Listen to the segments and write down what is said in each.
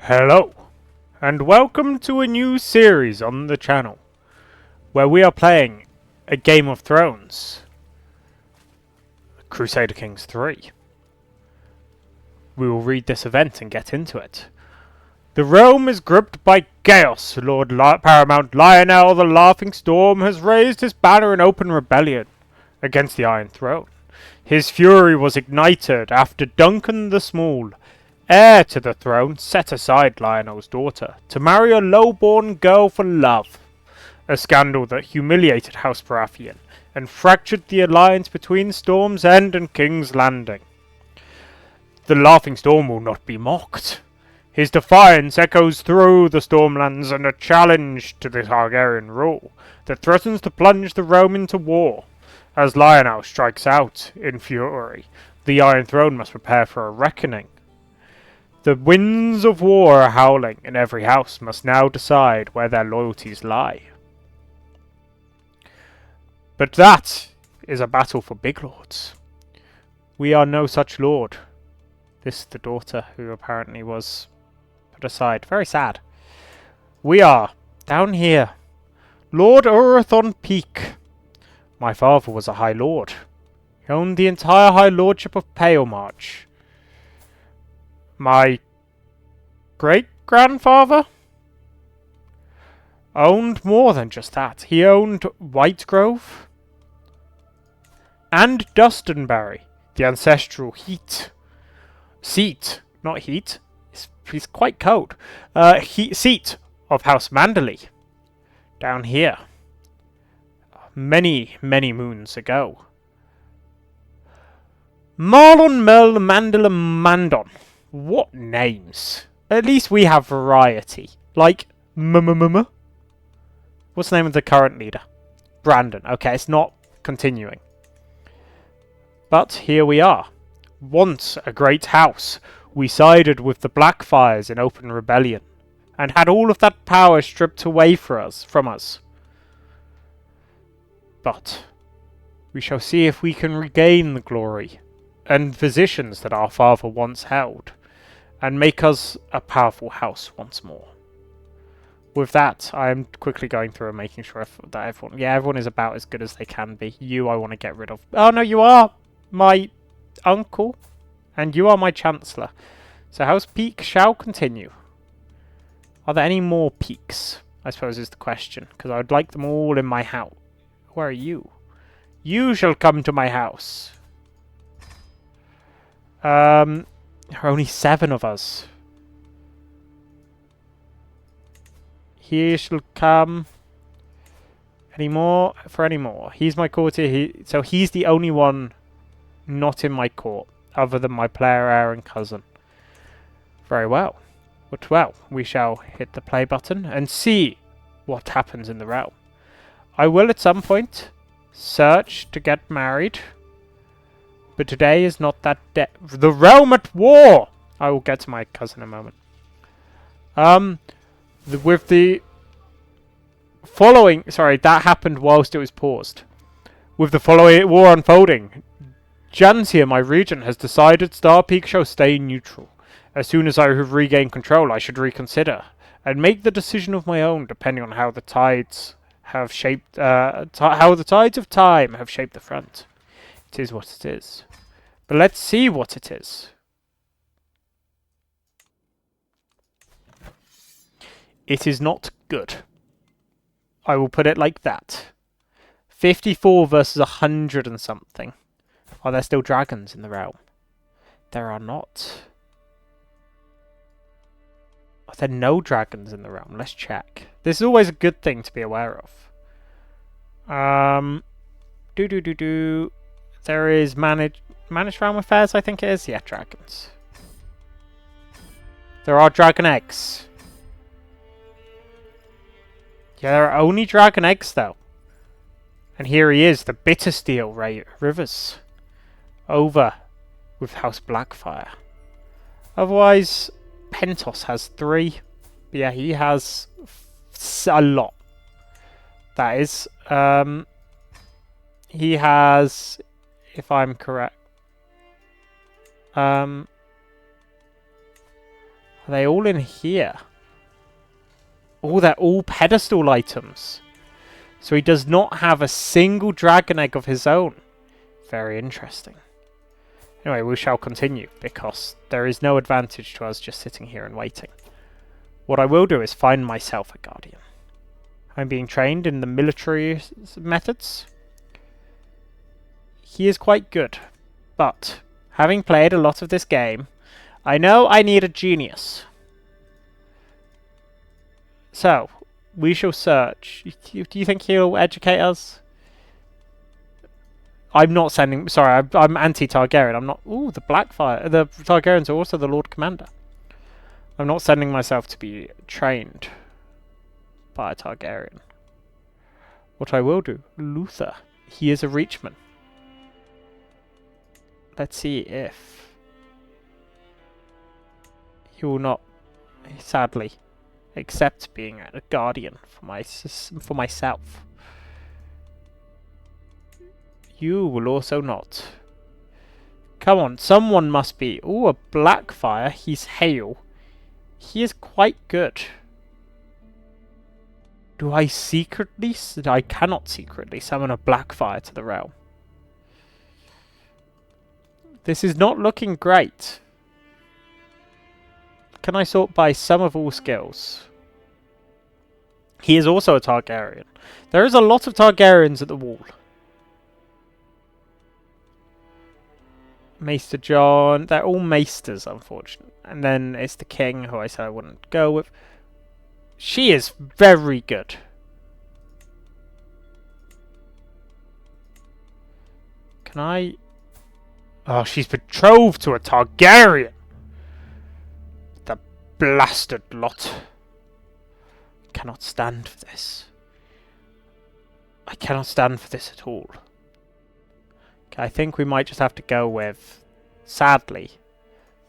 Hello, and welcome to a new series on the channel, where we are playing a Game of Thrones, Crusader Kings 3. We will read this event and get into it. The realm is gripped by chaos. Paramount Lionel the Laughing Storm has raised his banner in open rebellion against the Iron Throne. His fury was ignited after Duncan the Small, heir to the throne, set aside Lionel's daughter to marry a low-born girl for love. A scandal that humiliated House Baratheon and fractured the alliance between Storm's End and King's Landing. The Laughing Storm will not be mocked. His defiance echoes through the Stormlands and a challenge to the Targaryen rule that threatens to plunge the realm into war. As Lionel strikes out in fury, the Iron Throne must prepare for a reckoning. The winds of war are howling, and every house must now decide where their loyalties lie. But that is a battle for big lords. We are no such lord. This is the daughter who apparently was put aside. Very sad. We are down here. Lord Urathon Peake. My father was a High Lord. He owned the entire High Lordship of Palemarch. My great-grandfather owned more than just that. He owned Whitegrove and Dustonbury, the ancestral seat, not heat, he's quite cold, seat of House Manderley, down here, many, many moons ago. Marlon Mel Mandela Mandon. What names? At least we have variety. Like, What's the name of the current leader? Brandon. Okay, it's not continuing. But here we are. Once a great house, we sided with the Blackfires in open rebellion, and had all of that power stripped away from us. But we shall see if we can regain the glory and positions that our father once held, and make us a powerful house once more. With that, I am quickly going through and making sure that everyone is about as good as they can be. You I want to get rid of. Oh no, you are my uncle, and you are my chancellor. So House Peake shall continue. Are there any more Peakes, I suppose is the question, because I would like them all in my house. Where are you? You shall come to my house. There are only 7 of us. He shall come. Any more? For any more. He's my courtier. So he's the only one not in my court, other than my player heir and cousin. Very well. But well, we shall hit the play button and see what happens in the realm. I will at some point search to get married. But today is not that day. The realm at war! I will get to my cousin in a moment. With the following... Sorry, that happened whilst it was paused. With the following war unfolding, Jantia, my regent, has decided Star Peake shall stay neutral. As soon as I have regained control, I should reconsider, and make the decision of my own, depending on how the tides have shaped... how the tides of time have shaped the front. It is what it is. But let's see what it is. It is not good. I will put it like that. 54 versus 100 and something. Are there still dragons in the realm? There are not. Are there no dragons in the realm? Let's check. This is always a good thing to be aware of. There is managed realm affairs, I think it is. Yeah, dragons. There are dragon eggs. Yeah, there are only dragon eggs, though. And here he is, the Bittersteel Rivers. Over with House Blackfire. Otherwise, Pentos has 3. But yeah, he has a lot. That is. He has, if I'm correct. Are they all in here? Oh, they're all pedestal items. So he does not have a single dragon egg of his own. Very interesting. Anyway, we shall continue, because there is no advantage to us just sitting here and waiting. What I will do is find myself a guardian. I'm being trained in the military methods. He is quite good, but having played a lot of this game, I know I need a genius. So, we shall search. Do you think he'll educate us? I'm not sending... Sorry, I'm anti-Targaryen. I'm not... Ooh, the Blackfire. The Targaryens are also the Lord Commander. I'm not sending myself to be trained by a Targaryen. What I will do... Luther. He is a Reachman. Let's see if... He will not, sadly, accept being a guardian for myself. You will also not. Come on, someone must be. Ooh, a Blackfire. He's Hale. He is quite good. Do I secretly... I cannot secretly summon a Blackfire to the realm. This is not looking great. Can I sort by sum of all skills? He is also a Targaryen. There is a lot of Targaryens at the wall. Maester John. They're all maesters, unfortunately. And then it's the king, who I said I wouldn't go with. She is very good. Can I... Oh, she's betrothed to a Targaryen. The blasted lot. Cannot stand for this. I cannot stand for this at all. Okay, I think we might just have to go with, sadly,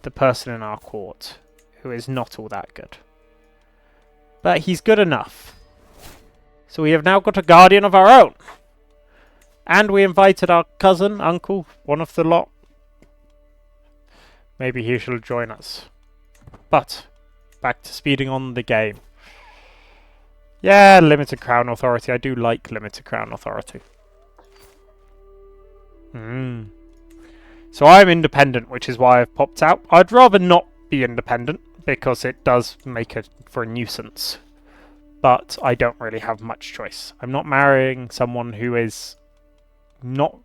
the person in our court who is not all that good. But he's good enough. So we have now got a guardian of our own. And we invited our cousin, uncle, one of the lot. Maybe he shall join us. But, back to speeding on the game. Yeah, limited crown authority. I do like limited crown authority. So I'm independent, which is why I've popped out. I'd rather not be independent, because it does make it for a nuisance. But I don't really have much choice. I'm not marrying someone who is not...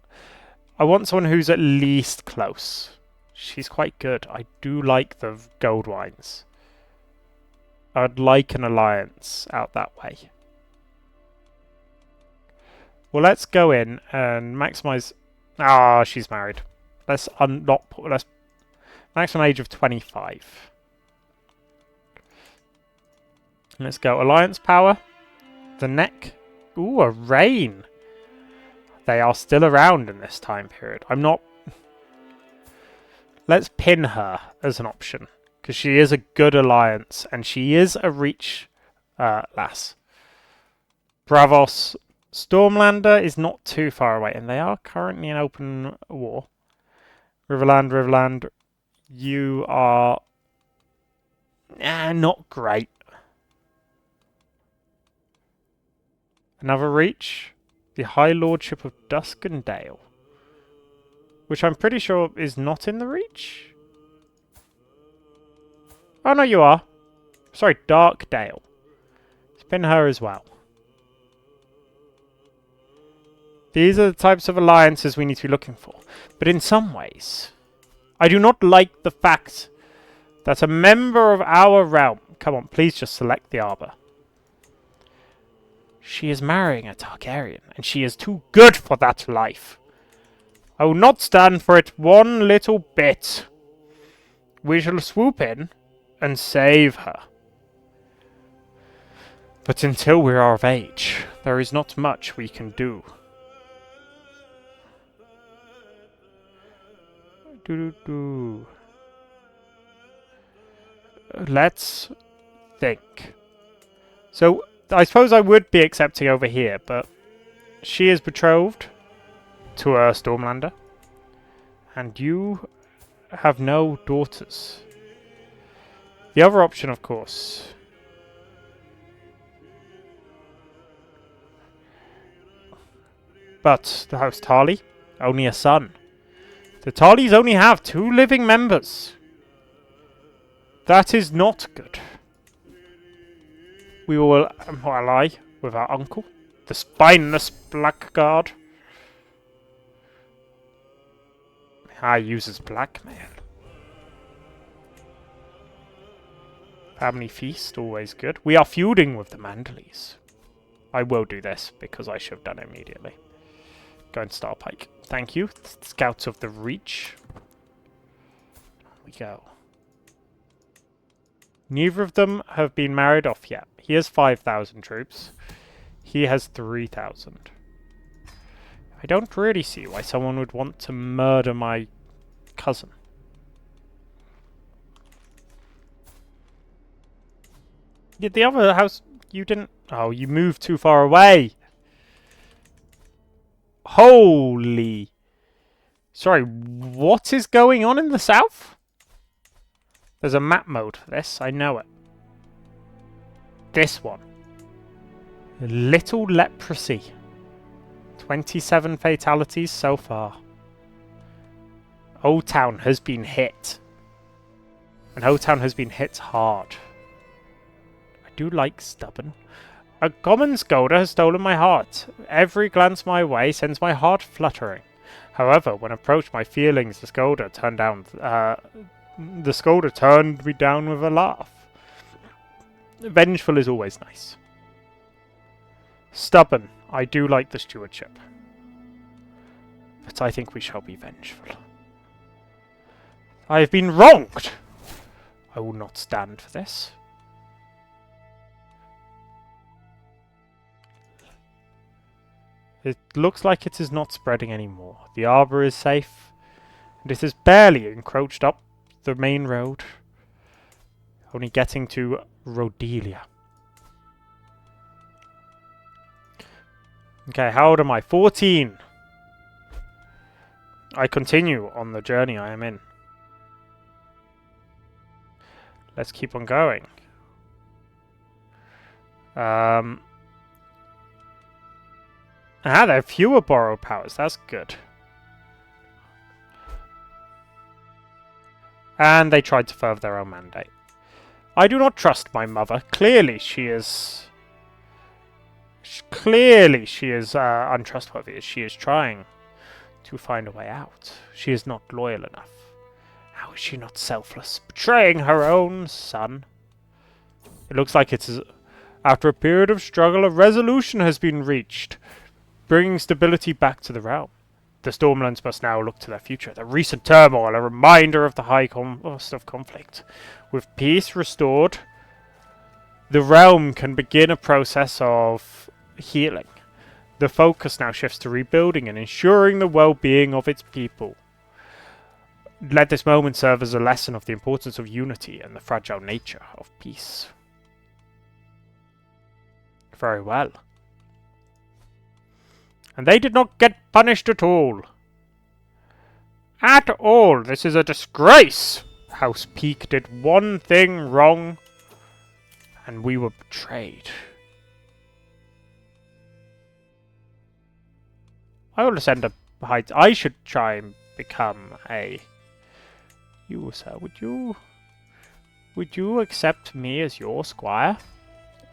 I want someone who's at least close. She's quite good. I do like the gold wines. I'd like an alliance out that way. Well, let's go in and maximize... Ah, she's married. Let's maximum age of 25. Let's go. Alliance power. The neck. Ooh, a reign. They are still around in this time period. I'm not... Let's pin her as an option. Because she is a good alliance. And she is a reach lass. Bravos Stormlander is not too far away. And they are currently in open war. Riverland, you are... not great. Another reach. The High Lordship of Duskendale. Which I'm pretty sure is not in the reach. Oh, no, you are. Sorry, Darkdale. Spin her as well. These are the types of alliances we need to be looking for. But in some ways, I do not like the fact that a member of our realm... Come on, please just select the Arbor. She is marrying a Targaryen, and she is too good for that life. I will not stand for it one little bit. We shall swoop in and save her. But until we are of age, there is not much we can do. Let's think. So, I suppose I would be accepting over here, but she is betrothed to a Stormlander. And you have no daughters. The other option, of course. But the House Tarly, only a son. The Tarlys only have 2 living members. That is not good. We will ally with our uncle, the spineless blackguard. I uses blackmail. Family feast, always good. We are feuding with the Manderleys. I will do this because I should have done it immediately. Go and start Pike. Thank you. Scouts of the Reach. On we go. Neither of them have been married off yet. He has 5,000 troops. He has 3,000. I don't really see why someone would want to murder my cousin. Yeah, the other house, you didn't... Oh, you moved too far away. Holy... Sorry, what is going on in the south? There's a map mode for this, I know it. This one. Little Leprosy. 27 fatalities so far. Old Town has been hit. And Old Town has been hit hard. I do like stubborn. A common scolder has stolen my heart. Every glance my way sends my heart fluttering. However, when approached my feelings, the scolder turned me down with a laugh. Vengeful is always nice. Stubborn. I do like the stewardship. But I think we shall be vengeful. I have been wronged! I will not stand for this. It looks like it is not spreading anymore. The arbour is safe, and it has barely encroached up the main road. Only getting to Rhodelia. Okay, how old am I? 14! I continue on the journey I am in. Let's keep on going. There are fewer borrowed powers. That's good. And they tried to further their own mandate. I do not trust my mother. Clearly she is untrustworthy. She is trying to find a way out. She is not loyal enough. How is she not selfless? Betraying her own son. It looks like it is... After a period of struggle, a resolution has been reached, bringing stability back to the realm. The Stormlands must now look to their future. The recent turmoil, a reminder of the high cost of conflict. With peace restored, the realm can begin a process of healing. The focus now shifts to rebuilding and ensuring the well-being of its people. Let this moment serve as a lesson of the importance of unity and the fragile nature of peace. Very well. And they did not get punished at all. At all. This is a disgrace. House Peake did one thing wrong, and we were betrayed. I will send a height. I should try and become a... You, sir, would you accept me as your squire?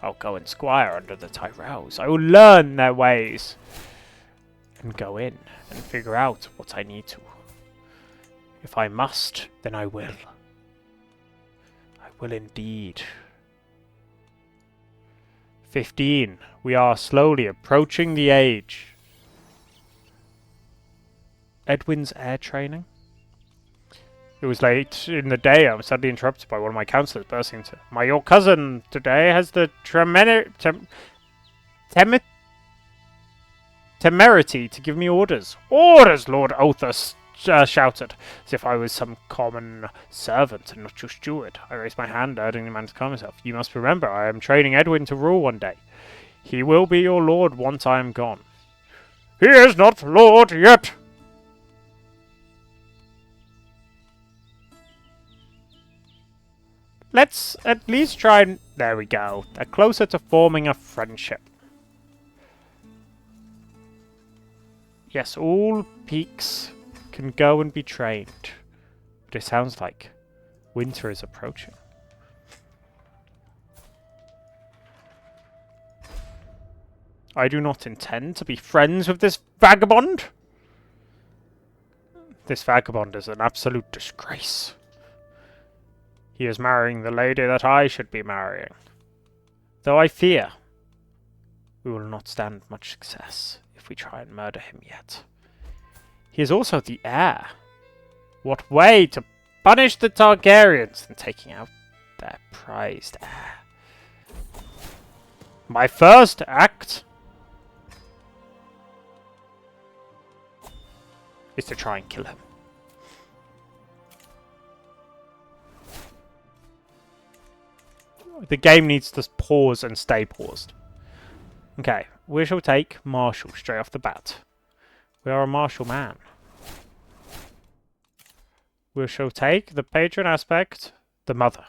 I'll go and squire under the Tyrells. I will learn their ways. And go in and figure out what I need to. If I must, then I will. I will indeed. 15. We are slowly approaching the age. Edwin's air training? It was late in the day. I was suddenly interrupted by one of my councillors bursting into... Your cousin today has the temerity to give me orders. Orders, Lord Othus shouted, as if I was some common servant and not your steward. I raised my hand, urging the man to calm himself. You must remember, I am training Edwin to rule one day. He will be your lord once I am gone. He is not lord yet! let's at least try and... There we go. They're closer to forming a friendship. Yes, all Peaks can go and be trained. But it sounds like winter is approaching. I do not intend to be friends with this vagabond. This vagabond is an absolute disgrace. He is marrying the lady that I should be marrying. Though I fear we will not stand much success if we try and murder him yet. He is also the heir. What way to punish the Targaryens than taking out their prized heir? My first act is to try and kill him. The game needs to pause and stay paused. Okay, we shall take Marshall straight off the bat. We are a martial man. We shall take the patron aspect, the mother.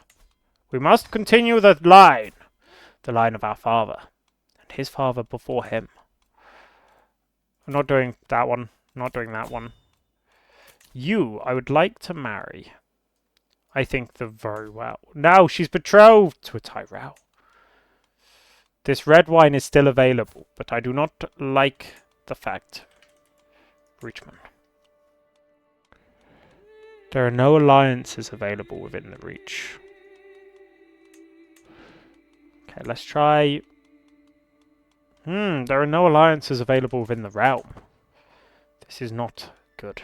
We must continue the line of our father, and his father before him. I'm not doing that one. I'm not doing that one. You, I would like to marry. I think very well. No, she's betrothed to a Tyrell. This red wine is still available, but I do not like the fact. Breachman. There are no alliances available within the Reach. Okay, let's try... there are no alliances available within the realm. This is not good.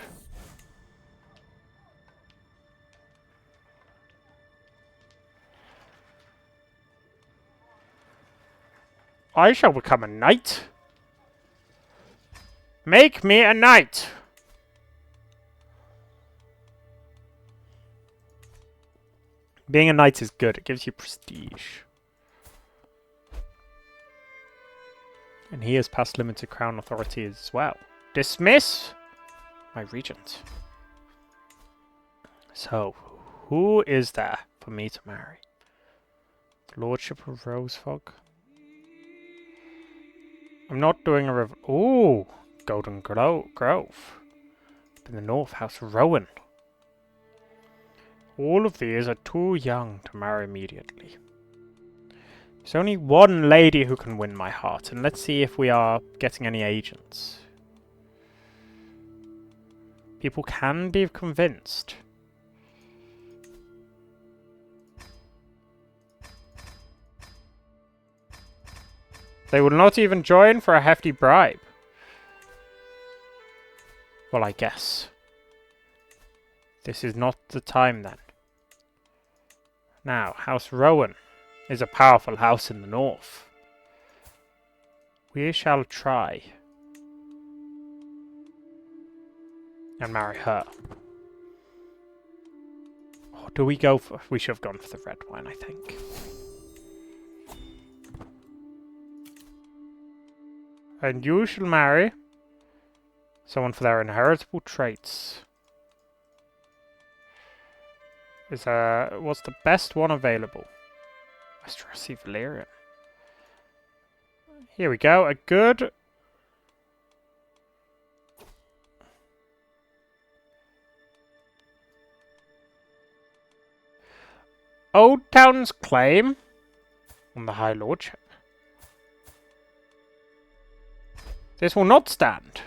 I shall become a knight. Make me a knight. Being a knight is good. It gives you prestige. And he has passed limited crown authority as well. Dismiss my regent. So, who is there for me to marry? The Lordship of Rosefog. I'm not doing a Ooh, Golden Grove. In the north, House Rowan. All of these are too young to marry immediately. There's only one lady who can win my heart, and let's see if we are getting any agents. People can be convinced. They will not even join for a hefty bribe. Well, I guess. This is not the time then. Now, House Rowan is a powerful house in the north. We shall try and marry her. Or do we go for... We should have gone for the red wine, I think. And you shall marry someone for their inheritable traits. What's the best one available? Westerosi Valyrian. Here we go. A good... Old Town's claim on the High Lordship. This will not stand.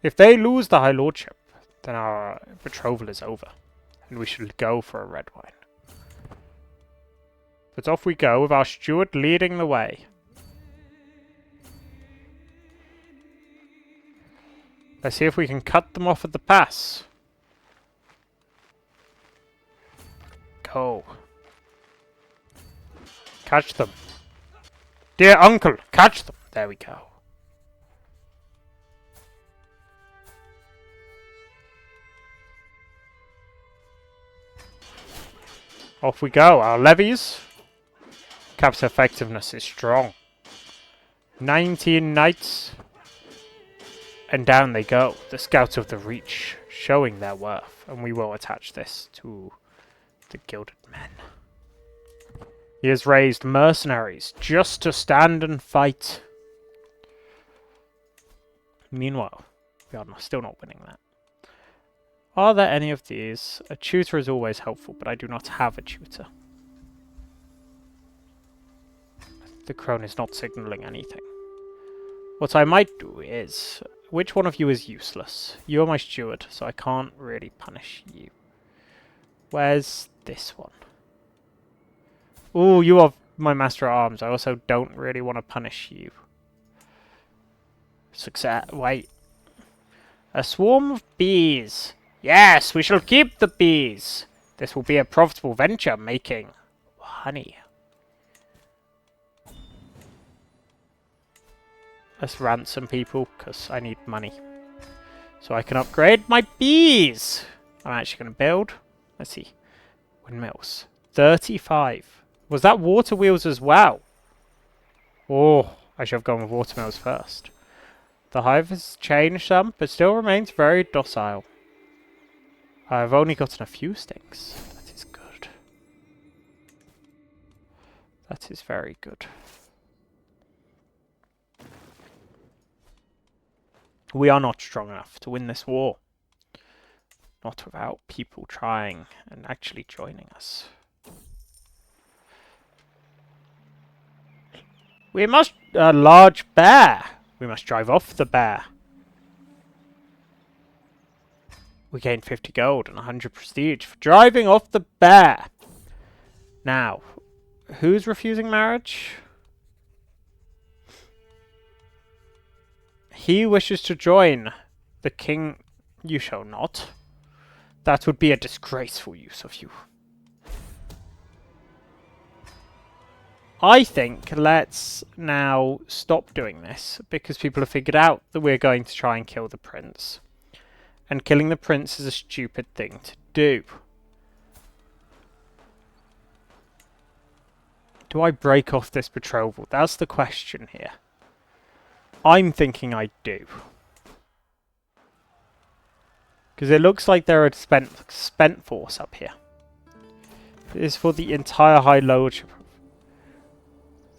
If they lose the High Lordship, then our betrothal is over, and we should go for a red wine. But off we go with our steward leading the way. Let's see if we can cut them off at the pass. Go. Catch them. Dear uncle, catch them. There we go. Off we go. Our levies. Cap's effectiveness is strong. 19 knights. And down they go. The scouts of the Reach. Showing their worth. And we will attach this to The gilded men. He has raised mercenaries just to stand and fight. Meanwhile, we are still not winning that. Are there any of these? A tutor is always helpful, but I do not have a tutor. The crone is not signalling anything. What I might do is... Which one of you is useless? You are my steward, so I can't really punish you. Where's this one? Ooh, you are my master at arms. I also don't really want to punish you. Success. Wait. A swarm of bees. Yes, we shall keep the bees. This will be a profitable venture making honey. Let's ransom people, because I need money. So I can upgrade my bees. I'm actually going to build. Let's see. Windmills. 35. Was that water wheels as well? Oh, I should have gone with water mills first. The hive has changed some, but still remains very docile. I've only gotten a few sticks. That is good. That is very good. We are not strong enough to win this war. Not without people trying and actually joining us. We must... A large bear! We must drive off the bear. We gained 50 gold and 100 prestige for driving off the bear. Now, who's refusing marriage? He wishes to join the king. You shall not. That would be a disgraceful use of you. I think let's now stop doing this, because people have figured out that we're going to try and kill the prince. And killing the prince is a stupid thing to do. Do I break off this betrothal? That's the question here. I'm thinking I do. Because it looks like there are spent force up here. It is for the entire High Lordship.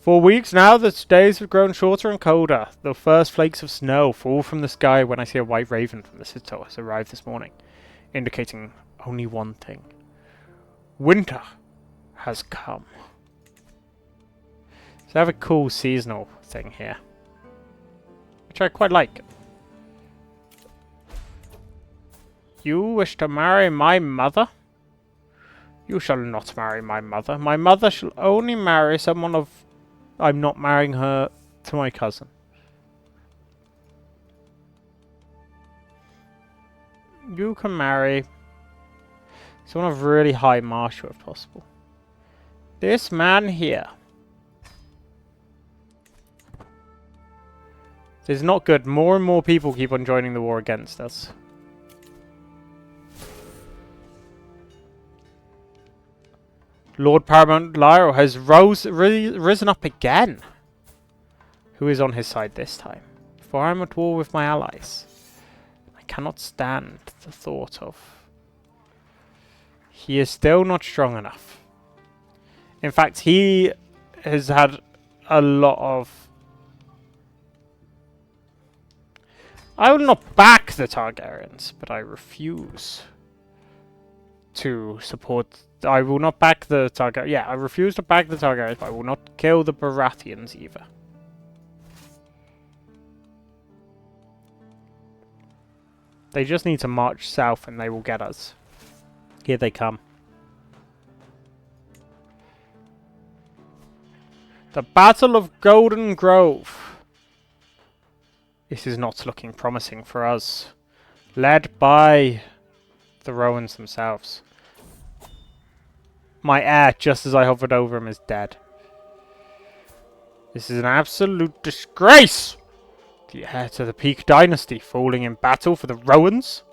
For weeks now, the days have grown shorter and colder. The first flakes of snow fall from the sky when I see a white raven from the citadel has arrived this morning, indicating only one thing. Winter has come. So I have a cool seasonal thing here, which I quite like. You wish to marry my mother? You shall not marry my mother. My mother shall only marry someone of... I'm not marrying her to my cousin. You can marry someone of really high martial if possible. This man here. This is not good. More and more people keep on joining the war against us. Lord Paramount Lyra has risen up again. Who is on his side this time? For I am at war with my allies. I cannot stand the thought of... He is still not strong enough. In fact, he has had a lot of... I will not back the Targaryens, but I refuse to support... I will not back the Targaryens. Yeah, I refuse to back the Targaryens, but I will not kill the Baratheons either. They just need to march south and they will get us. Here they come. The Battle of Golden Grove. This is not looking promising for us. Led by the Rowans themselves. My heir, just as I hovered over him, is dead. This is an absolute disgrace! The heir to the Peake dynasty falling in battle for the Rowans?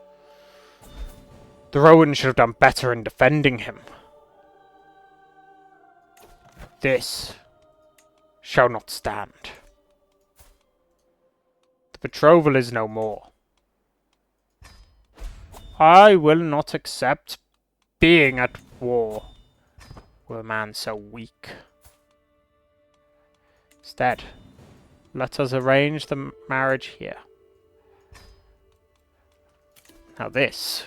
The Rowans should have done better in defending him. This shall not stand. The betrothal is no more. I will not accept being at war. Were a man so weak. Instead, let us arrange the marriage here. Now this.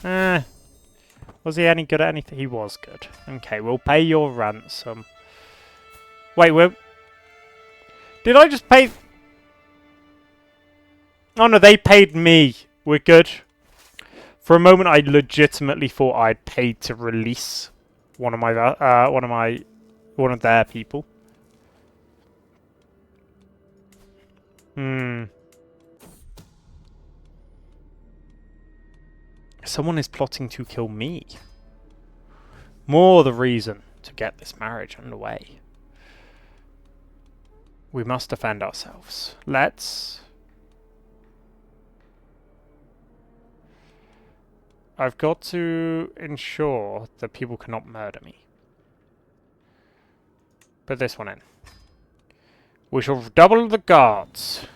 Was he any good at anything? He was good. Okay, we'll pay your ransom. Wait, did I just pay? Oh no, they paid me. We're good. For a moment, I legitimately thought I'd paid to release one of their people. Someone is plotting to kill me. More the reason to get this marriage underway. We must defend ourselves. I've got to ensure that people cannot murder me. Put this one in. We shall double the guards.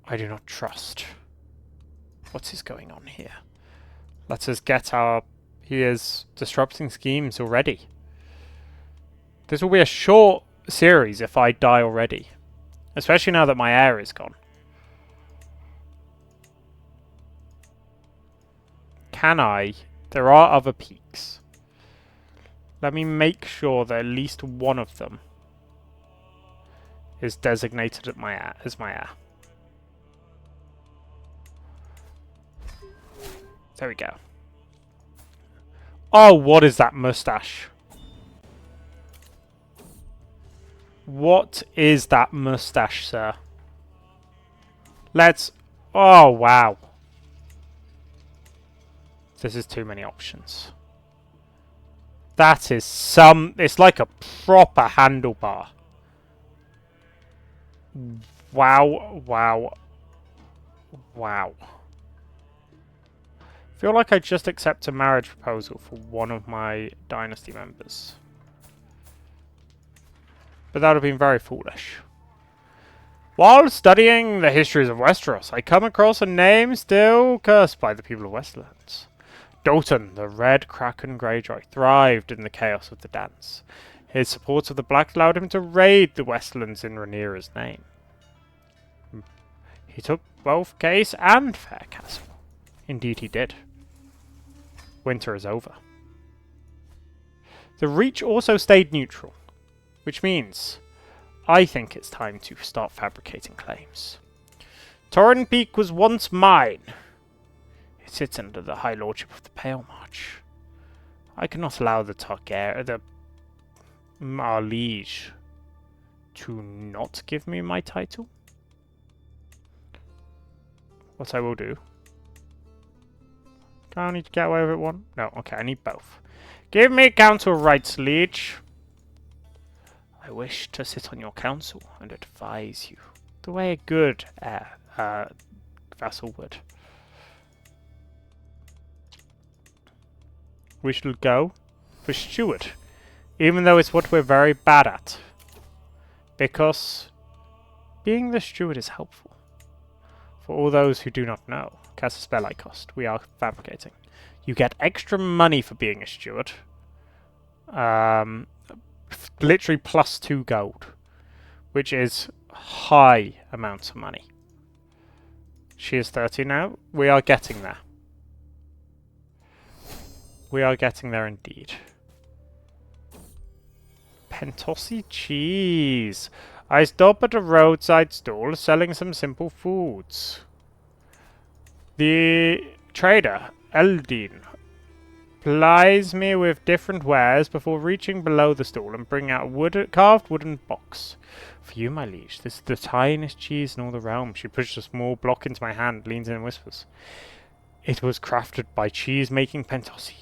I do not trust. What is going on here? Let us get our... He is disrupting schemes already. This will be a short series if I die already. Especially now that my heir is gone. Can I? There are other peaks. Let me make sure that at least one of them is designated as my heir. There we go. Oh, what is that mustache? What is that mustache, sir? Let's... Oh, wow. This is too many options. That is some... It's like a proper handlebar. Wow, wow, wow. I feel like I just accept a marriage proposal for one of my dynasty members. But that would have been very foolish. While studying the histories of Westeros, I come across a name still cursed by the people of Westlands. Dalton, the Red Kraken Greyjoy, thrived in the chaos of the dance. His support of the Black allowed him to raid the Westlands in Rhaenyra's name. He took both Case and Fair Castle. Indeed he did. Winter is over. The Reach also stayed neutral, which means I think it's time to start fabricating claims. Torrhen Peake was once mine. It sits under the High Lordship of the Pale March. I cannot allow our liege to not give me my title. What I will do... Do I need to get away with one? No, okay, I need both. Give me council rights, liege. I wish to sit on your council and advise you the way a good vassal would. We shall go for steward, even though it's what we're very bad at. Because being the steward is helpful. For all those who do not know, cast a spell I cost. We are fabricating. You get extra money for being a steward. Literally plus 2 gold, which is high amounts of money. She is 30 now. We are getting there. We are getting there indeed. Pentossi cheese. I stop at a roadside stall selling some simple foods. The trader, Eldin, plies me with different wares before reaching below the stall and bringing out a carved wooden box. For you, my liege, this is the tiniest cheese in all the realm. She pushes a small block into my hand, leans in and whispers. It was crafted by cheese-making Pentossi.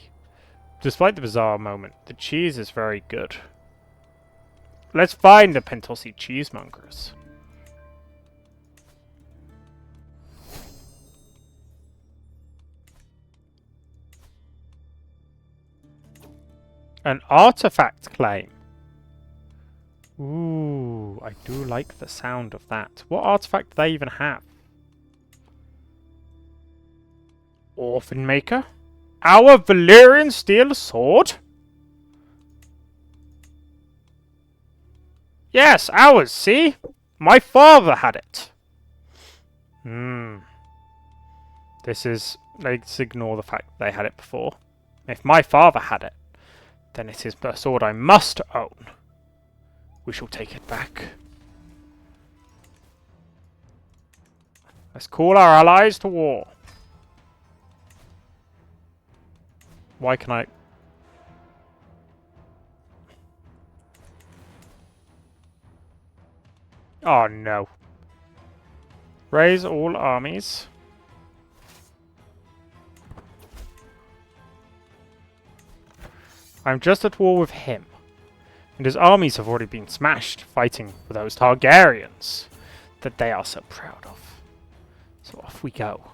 Despite the bizarre moment, the cheese is very good. Let's find the Pentossi cheesemongers. An artifact claim. Ooh, I do like the sound of that. What artifact do they even have? Orphan Maker? Our Valyrian steel sword? Yes, ours, see? My father had it. Let's ignore the fact they had it before. If my father had it, then it is a sword I must own. We shall take it back. Let's call our allies to war. Why can I... Oh no. Raise all armies. I'm just at war with him. And his armies have already been smashed fighting for those Targaryens that they are so proud of. So off we go.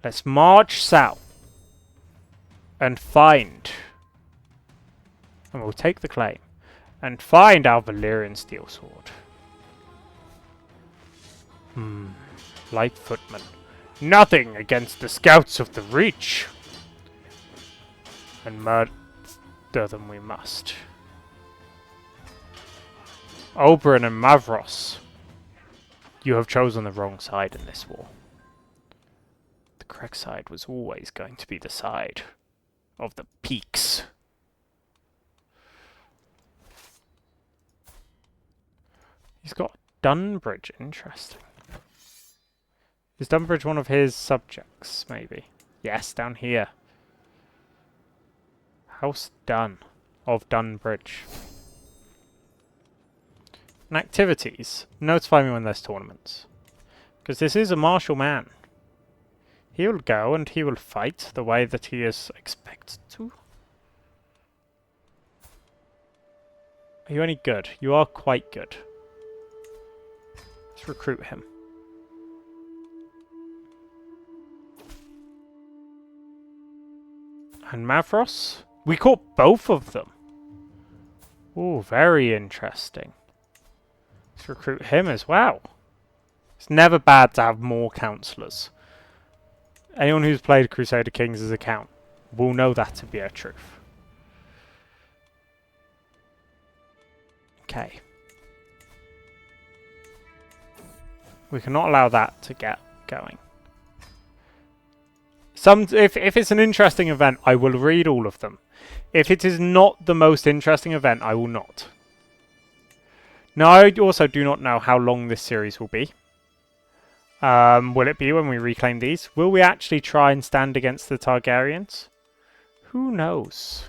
Let's march south and find, and we'll take the claim, and find our Valyrian steel sword. Light footmen. Nothing against the scouts of the Reach. And murder them we must. Oberyn and Mavros, you have chosen the wrong side in this war. The correct side was always going to be the side of the Peaks. He's got Dunbridge, interesting. Is Dunbridge one of his subjects, maybe? Yes, down here. House Dun of Dunbridge. And activities. Notify me when there's tournaments. Because this is a martial man. He will go and he will fight the way that he is expected to. Are you any good? You are quite good. Let's recruit him. And Mavros? We caught both of them. Ooh, very interesting. Let's recruit him as well. It's never bad to have more councillors. Anyone who's played Crusader Kings' account will know that to be a truth. Okay. We cannot allow that to get going. If it's an interesting event, I will read all of them. If it is not the most interesting event, I will not. Now, I also do not know how long this series will be. Will it be when we reclaim these? Will we actually try and stand against the Targaryens? Who knows?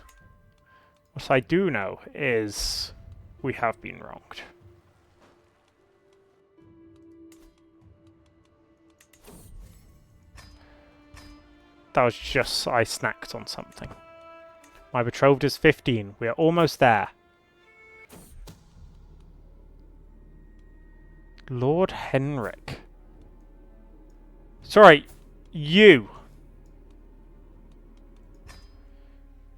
What I do know is we have been wronged. That was just, I snacked on something. My betrothed is 15. We are almost there. Lord Henrik. Sorry, you.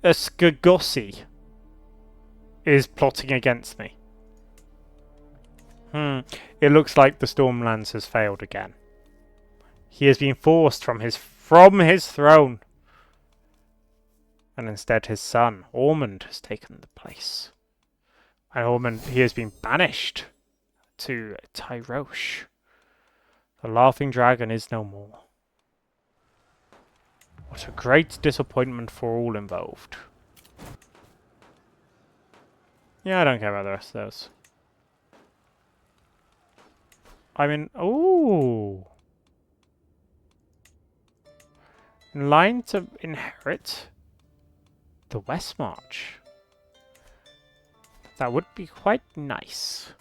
A Skagossi is plotting against me. It looks like the Stormlands has failed again. He has been forced from his throne. And instead his son, Ormond, has taken the place. And Ormond, he has been banished to Tyrosh. The Laughing Dragon is no more. What a great disappointment for all involved. Yeah, I don't care about the rest of those. I mean, ooh. In line to inherit the West March. That would be quite nice.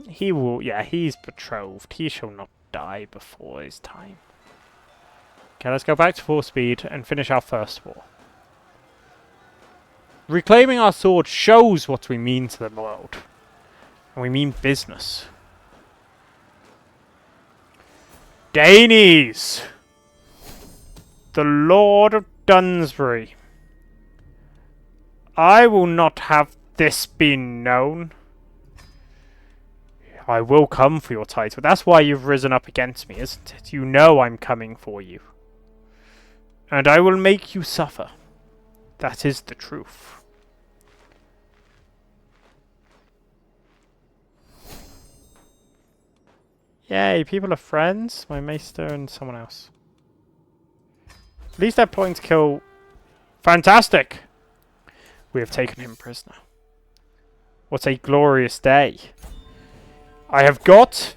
He will, yeah, he's betrothed. He shall not die before his time. Okay, let's go back to full speed and finish our first war. Reclaiming our sword shows what we mean to the world. And we mean business. Danes! The Lord of Dunsbury. I will not have this be known. I will come for your title. That's why you've risen up against me, isn't it? You know I'm coming for you. And I will make you suffer. That is the truth. Yay, people are friends. My maester and someone else. At least they're plotting to kill... Fantastic! We have taken him prisoner. What a glorious day. I have got...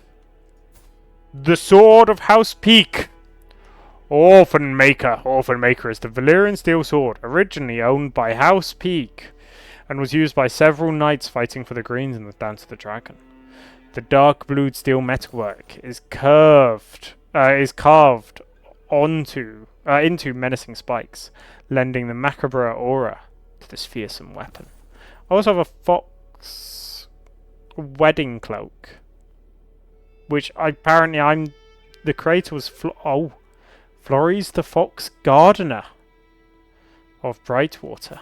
the sword of House Peake. Orphan Maker. Orphan Maker is the Valyrian steel sword, originally owned by House Peake, and was used by several knights fighting for the Greens in the Dance of the Dragon. The dark blued steel metalwork is carved into menacing spikes, lending the macabre aura to this fearsome weapon. I also have a fox wedding cloak, which apparently the creator was Florries the Fox Gardener of Brightwater.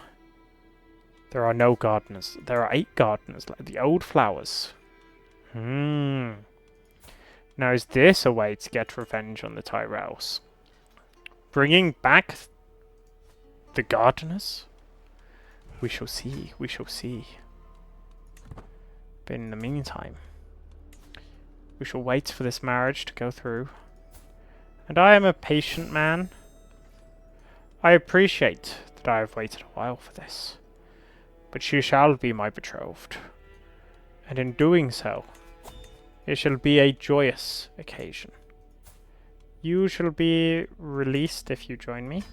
There are no gardeners. There are 8 gardeners, like the old flowers. Now is this a way to get revenge on the Tyrells? Bringing back the gardeners? We shall see, we shall see. But in the meantime, we shall wait for this marriage to go through. And I am a patient man. I appreciate that I have waited a while for this. But she shall be my betrothed. And in doing so, it shall be a joyous occasion. You shall be released if you join me.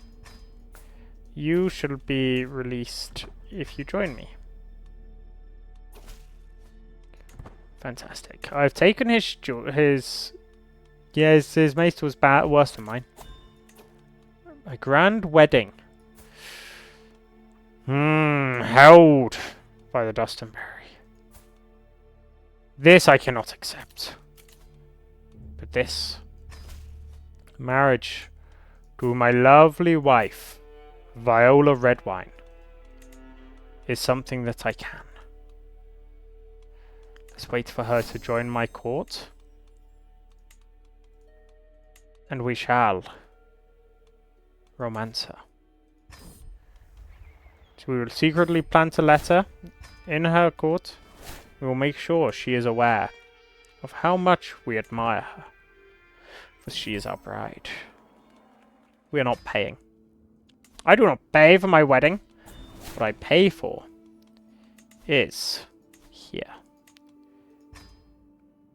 You shall be released if you join me. Fantastic. I've taken his maester was worse than mine. A grand wedding. Held by the Dustinberry. This I cannot accept. But this marriage to my lovely wife, Viola Redwine, is something that I can. Let's wait for her to join my court. And we shall romance her. So we will secretly plant a letter in her court. We will make sure she is aware of how much we admire her. For she is our bride. We are not paying. I do not pay for my wedding. What I pay for is here.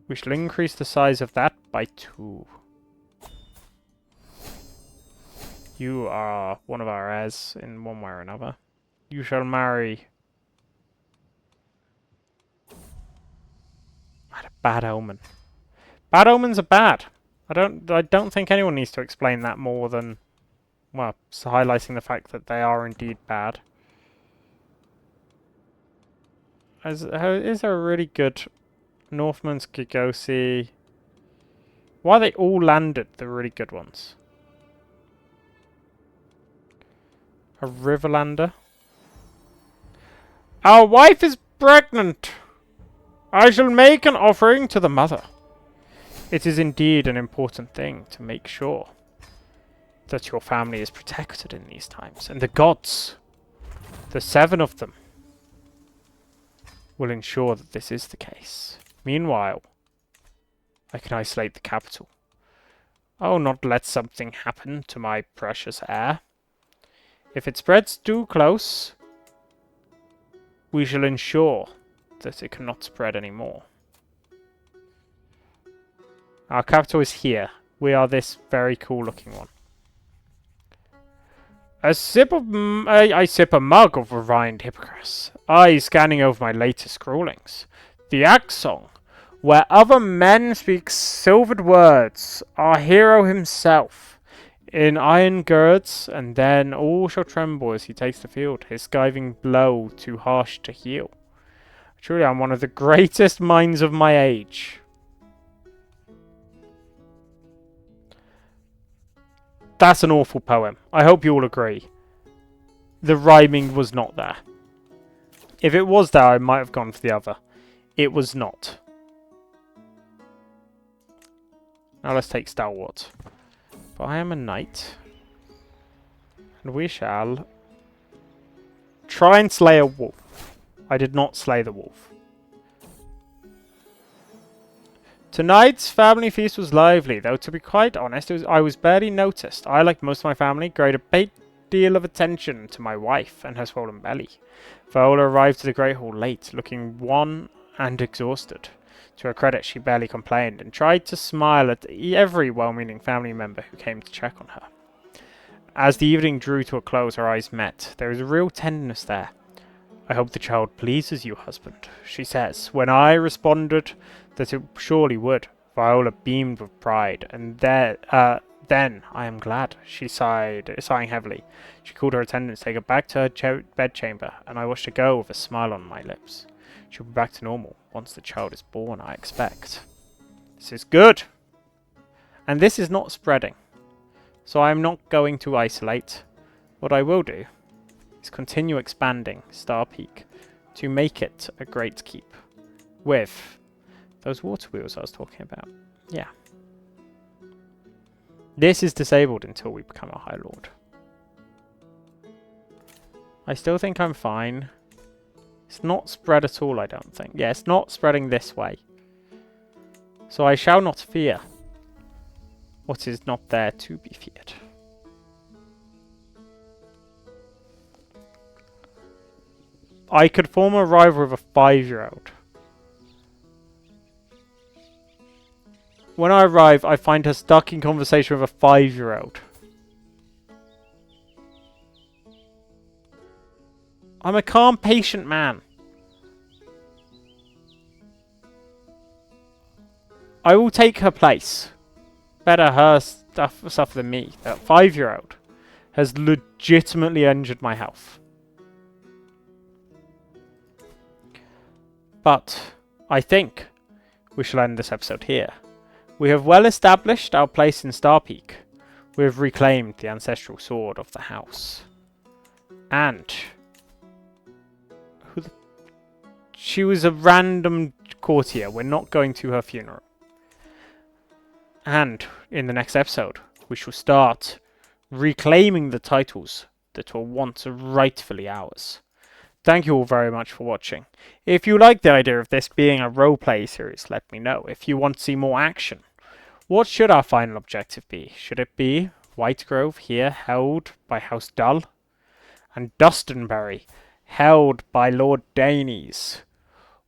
We shall increase the size of that by 2. You are one of our heirs in one way or another. You shall marry... I had a bad omen. Bad omens are bad. I don't think anyone needs to explain that more than, well, highlighting the fact that they are indeed bad. Is there a really good Northman's Gigosi? Why are they all landed, the really good ones? A Riverlander? Our wife is pregnant! I shall make an offering to the mother. It is indeed an important thing to make sure that your family is protected in these times. And the gods, the 7 of them, will ensure that this is the case. Meanwhile, I can isolate the capital. Oh, not let something happen to my precious heir. If it spreads too close, we shall ensure that it cannot spread anymore. Our capital is here. We are this very cool looking one. I sip a mug of refined Hippocras, eyes scanning over my latest scrawlings. The Axe Song, where other men speak silvered words, our hero himself, in iron girds, and then all shall tremble as he takes the field, his skiving blow too harsh to heal. Truly, I'm one of the greatest minds of my age. That's an awful poem. I hope you all agree. The rhyming was not there. If it was there, I might have gone for the other. It was not. Now let's take Stalwart. But I am a knight. And we shall try and slay a wolf. I did not slay the wolf. Tonight's family feast was lively, though to be quite honest, I was barely noticed. I, like most of my family, paid a great deal of attention to my wife and her swollen belly. Viola arrived at the Great Hall late, looking wan and exhausted. To her credit, she barely complained and tried to smile at every well-meaning family member who came to check on her. As the evening drew to a close, our eyes met. There is a real tenderness there. I hope the child pleases you, husband, she says. When I responded that it surely would, Viola beamed with pride, and then I am glad, she sighed, sighing heavily. She called her attendants to take her back to her bedchamber, and I watched her go with a smile on my lips. She'll be back to normal once the child is born, I expect. This is good! And this is not spreading. So I'm not going to isolate. What I will do is continue expanding Star Peak to make it a great keep with those water wheels I was talking about. Yeah. This is disabled until we become a High Lord. I still think I'm fine. It's not spread at all, I don't think. Yeah, it's not spreading this way. So I shall not fear what is not there to be feared. I could form a rival with a 5-year-old. When I arrive, I find her stuck in conversation with a 5-year-old. I'm a calm, patient man. I will take her place. Better her stuff than me. That 5-year-old has legitimately injured my health. But I think we shall end this episode here. We have well established our place in Star Peak. We have reclaimed the ancestral sword of the house. And she was a random courtier. We're not going to her funeral. And in the next episode, we shall start reclaiming the titles that were once rightfully ours. Thank you all very much for watching. If you like the idea of this being a roleplay series, let me know. If you want to see more action, what should our final objective be? Should it be Whitegrove here, held by House Dull, and Dustonbury, held by Lord Danes?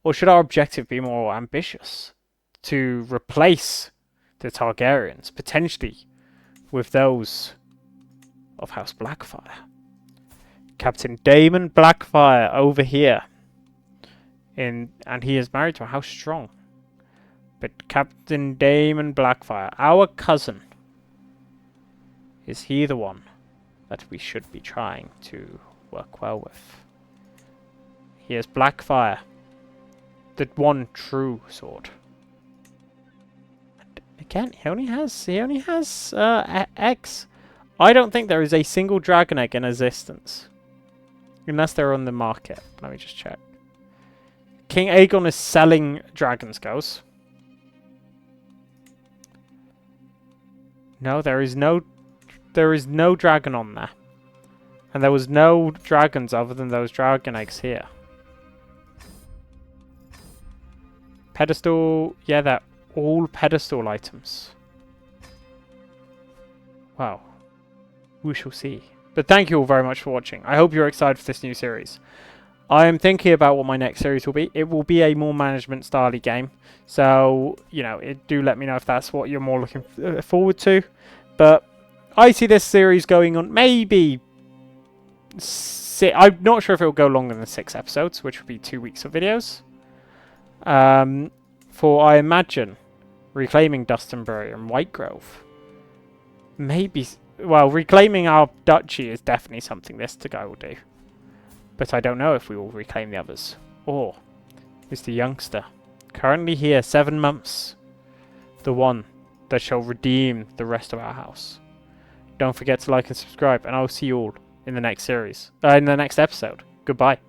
Or should our objective be more ambitious, to replace the Targaryens, potentially with those of House Blackfire? Captain Daemon Blackfire over here, and he is married to a House Strong. But Captain Daemon Blackfire, our cousin, is he the one that we should be trying to work well with? He is Blackfire, the one true sword. And again, he only has eggs. I don't think there is a single dragon egg in existence. Unless they're on the market. Let me just check. King Aegon is selling dragon skulls. No, there is no dragon on there. And there was no dragons other than those dragon eggs here. Pedestal, yeah, they're all pedestal items. Wow. We shall see. But thank you all very much for watching. I hope you're excited for this new series. I am thinking about what my next series will be. It will be a more management style game. So, you know, do let me know if that's what you're more looking forward to. But I see this series going on maybe... I'm not sure if it will go longer than 6 episodes, which would be 2 weeks of videos. For, I imagine, reclaiming Dustonbury and Whitegrove. Maybe... Well, reclaiming our duchy is definitely something this guy will do. But I don't know if we will reclaim the others. Or is the youngster, currently here 7 months, the one that shall redeem the rest of our house? Don't forget to like and subscribe, and I will see you all in the next series. In the next episode. Goodbye.